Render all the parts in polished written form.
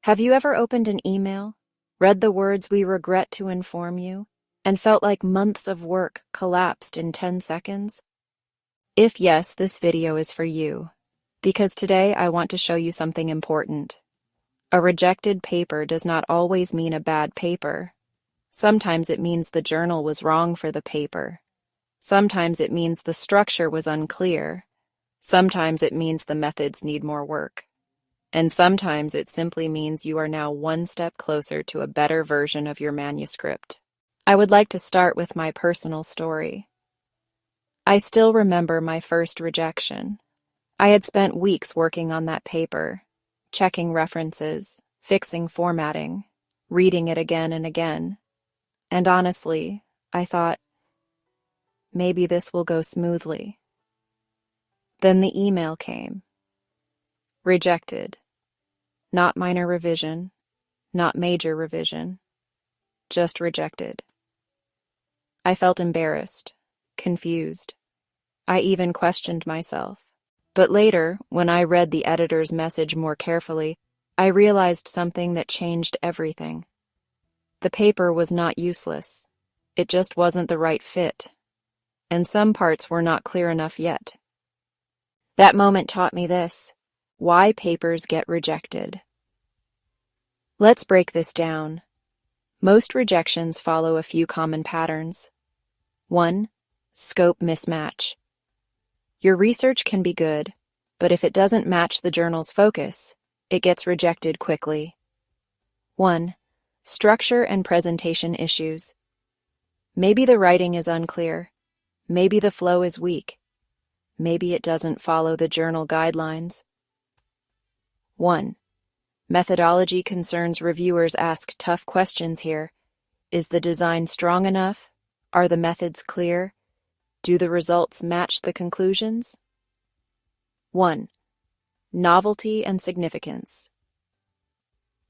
Have you ever opened an email, read the words "we regret to inform you," and felt like months of work collapsed in 10 seconds? If yes, this video is for you, because today I want to show you something important. A rejected paper does not always mean a bad paper. Sometimes it means the journal was wrong for the paper. Sometimes it means the structure was unclear. Sometimes it means the methods need more work. And sometimes it simply means you are now one step closer to a better version of your manuscript. I would like to start with my personal story. I still remember my first rejection. I had spent weeks working on that paper, checking references, fixing formatting, reading it again and again. And honestly, I thought, maybe this will go smoothly. Then the email came. Rejected. Not minor revision, not major revision, just rejected. I felt embarrassed, confused. I even questioned myself. But later, when I read the editor's message more carefully, I realized something that changed everything. The paper was not useless. It just wasn't the right fit. And some parts were not clear enough yet. That moment taught me this: why papers get rejected. Let's break this down. Most rejections follow a few common patterns. 1. Scope mismatch. Your research can be good, but if it doesn't match the journal's focus, it gets rejected quickly. 1. Structure and presentation issues. Maybe the writing is unclear. Maybe the flow is weak. Maybe it doesn't follow the journal guidelines. 1. Methodology concerns. Reviewers ask tough questions here. Is the design strong enough? Are the methods clear? Do the results match the conclusions? 1. Novelty and significance.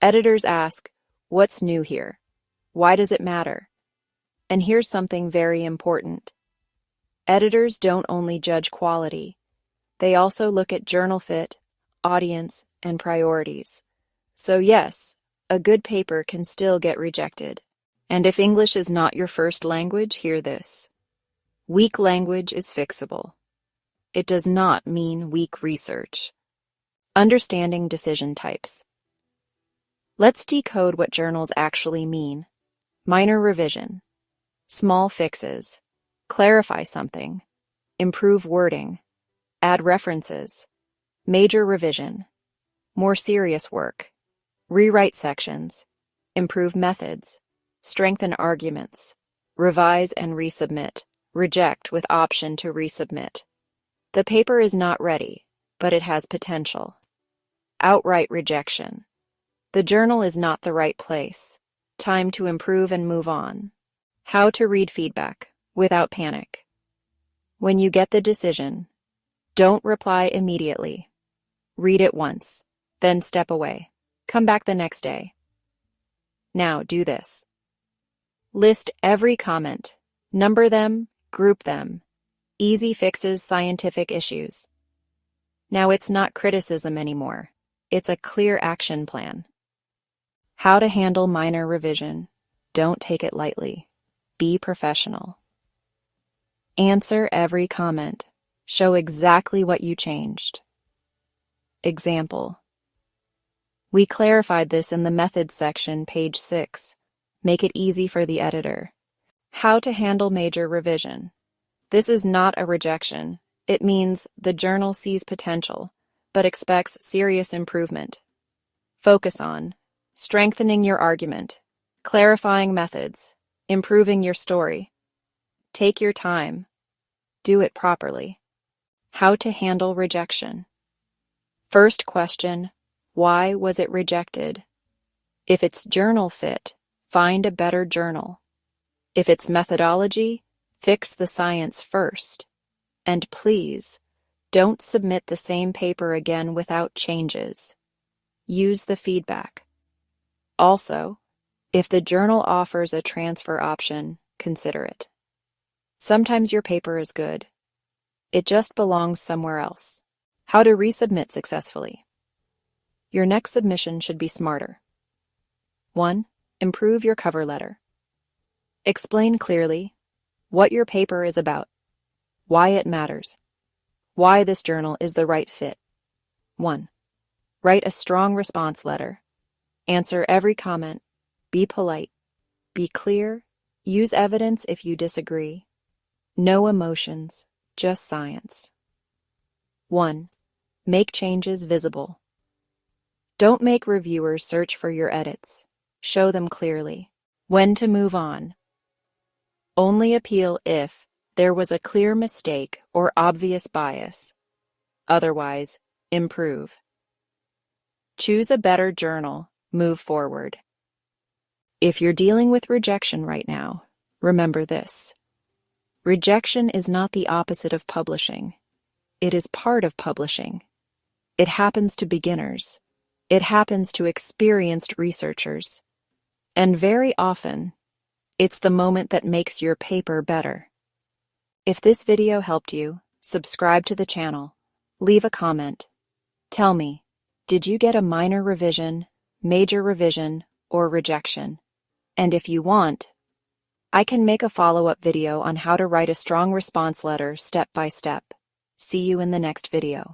Editors ask, what's new here? Why does it matter? And here's something very important. Editors don't only judge quality. They also look at journal fit, audience, and priorities. So yes, a good paper can still get rejected. And if English is not your first language, hear this. Weak language is fixable. It does not mean weak research. Understanding decision types. Let's decode what journals actually mean. Minor revision. Small fixes. Clarify something. Improve wording. Add references. Major revision. More serious work. Rewrite sections. Improve methods. Strengthen arguments. Revise and resubmit. Reject with option to resubmit. The paper is not ready, but it has potential. Outright rejection. The journal is not the right place. Time to improve and move on. How to read feedback without panic. When you get the decision, don't reply immediately. Read it once, then step away. Come back the next day. Now do this. List every comment. Number them, group them. Easy fixes scientific issues. Now it's not criticism anymore. It's a clear action plan. How to handle minor revision. Don't take it lightly. Be professional. Answer every comment. Show exactly what you changed. Example. We clarified this in the methods section, page 6. Make it easy for the editor. How to handle major revision. This is not a rejection. It means the journal sees potential, but expects serious improvement. Focus on strengthening your argument, clarifying methods, improving your story. Take your time. Do it properly. How to handle rejection. First question, why was it rejected? If it's journal fit, find a better journal. If it's methodology, fix the science first. And please, don't submit the same paper again without changes. Use the feedback. Also, if the journal offers a transfer option, consider it. Sometimes your paper is good. It just belongs somewhere else. How to resubmit successfully. Your next submission should be smarter. 1. Improve your cover letter. Explain clearly what your paper is about, why it matters, why this journal is the right fit. 1. Write a strong response letter. Answer every comment. Be polite. Be clear. Use evidence if you disagree. No emotions, just science. 1. Make changes visible. Don't make reviewers search for your edits. Show them clearly when to move on. Only appeal if there was a clear mistake or obvious bias. Otherwise, improve. Choose a better journal. Move forward. If you're dealing with rejection right now, remember this. Rejection is not the opposite of publishing. It is part of publishing. It happens to beginners. It happens to experienced researchers. And very often, it's the moment that makes your paper better. If this video helped you, subscribe to the channel. Leave a comment. Tell me, did you get a minor revision, major revision, or rejection? And if you want, I can make a follow-up video on how to write a strong response letter step by step. See you in the next video.